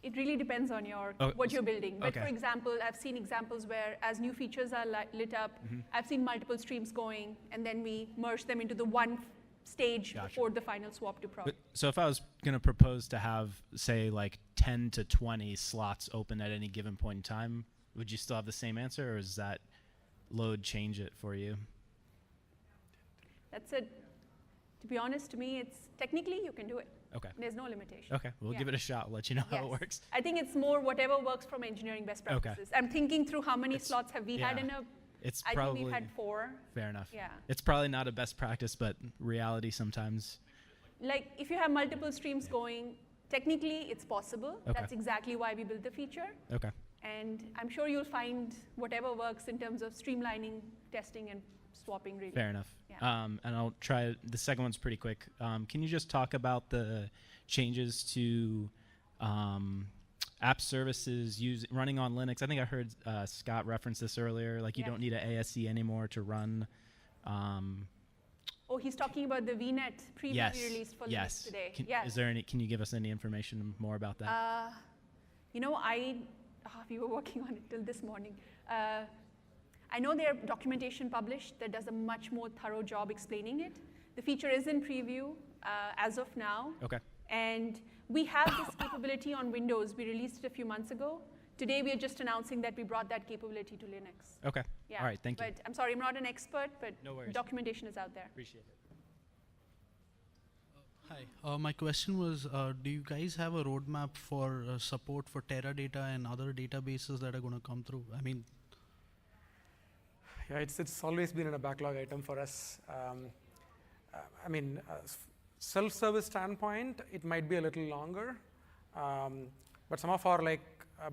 It really depends on your what you're building. But for example, I've seen examples where as new features are lit up, I've seen multiple streams going, and then we merge them into the one stage before the final swap to prod. So if I was going to propose to have, say, like 10 to 20 slots open at any given point in time, would you still have the same answer, or does that load change it for you? That's it. To be honest, to me, it's technically you can do it. Okay. There's no limitation. Okay, we'll give it a shot. We'll let you know how it works. I think it's more whatever works from engineering best practices. I'm thinking through how many slots have we had in a. It's I probably, think we've had 4. Fair enough. Yeah. It's probably not a best practice, but reality sometimes. Like if you have multiple streams going, technically it's possible. Okay. That's exactly why we built the feature. Okay. And I'm sure you'll find whatever works in terms of streamlining, testing, and swapping really. Fair enough. Yeah. And I'll try, the second one's pretty quick. Can you just talk about the changes to app services running on Linux? I think I heard Scott reference this earlier, like you don't need an ASE anymore to run. Oh, he's talking about the VNet preview we released for Linux today. Is there any? Can you give us any information more about that? You know, we were working on it till this morning. I know their documentation published that does a much more thorough job explaining it. The feature is in preview as of now. Okay. And we have this capability on Windows. We released it a few months ago. Today, we are just announcing that we brought that capability to Linux. Okay. Yeah. All right, thank you. But I'm sorry, I'm not an expert, but no worries. Documentation is out there. Appreciate it. Hi, my question was, do you guys have a roadmap for support for Teradata and other databases that are going to come through? I mean, yeah, it's always been a backlog item for us. I mean, self-service standpoint, it might be a little longer, but some of our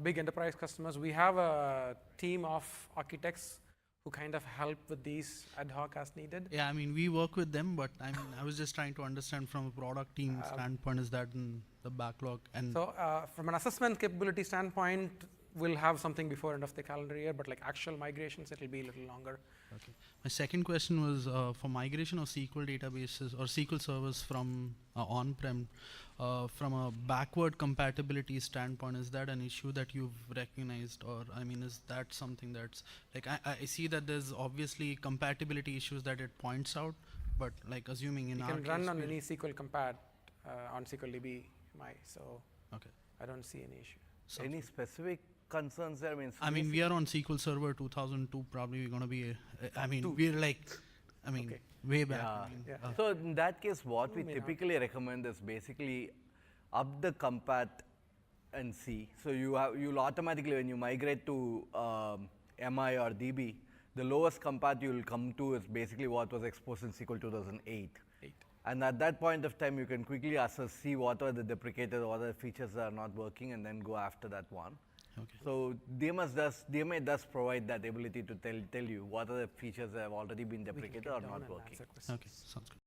big enterprise customers, we have a team of architects who kind of help with these ad hoc as needed. yeah, I mean, we work with them, but I mean, I was just trying to understand from a product team standpoint, is that in the backlog? And so from an assessment capability standpoint, we'll have something before end of the calendar year, but like actual migrations, it'll be a little longer. okay. My second question was for migration of SQL databases or SQL servers from on-prem, from a backward compatibility standpoint, is that an issue that you've recognized, or I mean, is that something that's like I see that there's obviously compatibility issues that it points out, but like assuming in You our can run case on any SQL compat on SQL DB, so okay. I don't see any issue. Any specific concerns there? I mean, we are on SQL Server 2002. Probably we're going to be. I mean, we're like, I mean, way back. I mean, So in that case, what we typically recommend is basically up the compat and see. So you'll automatically, when you migrate to MI or DB, the lowest compat you'll come to is basically what was exposed in SQL 2008. And at that point of time, you can quickly assess, see what are the deprecated, what are the features that are not working, and then go after that one. Okay. So DMA does provide that ability to tell you what are the features that have already been deprecated or not working. okay, sounds good.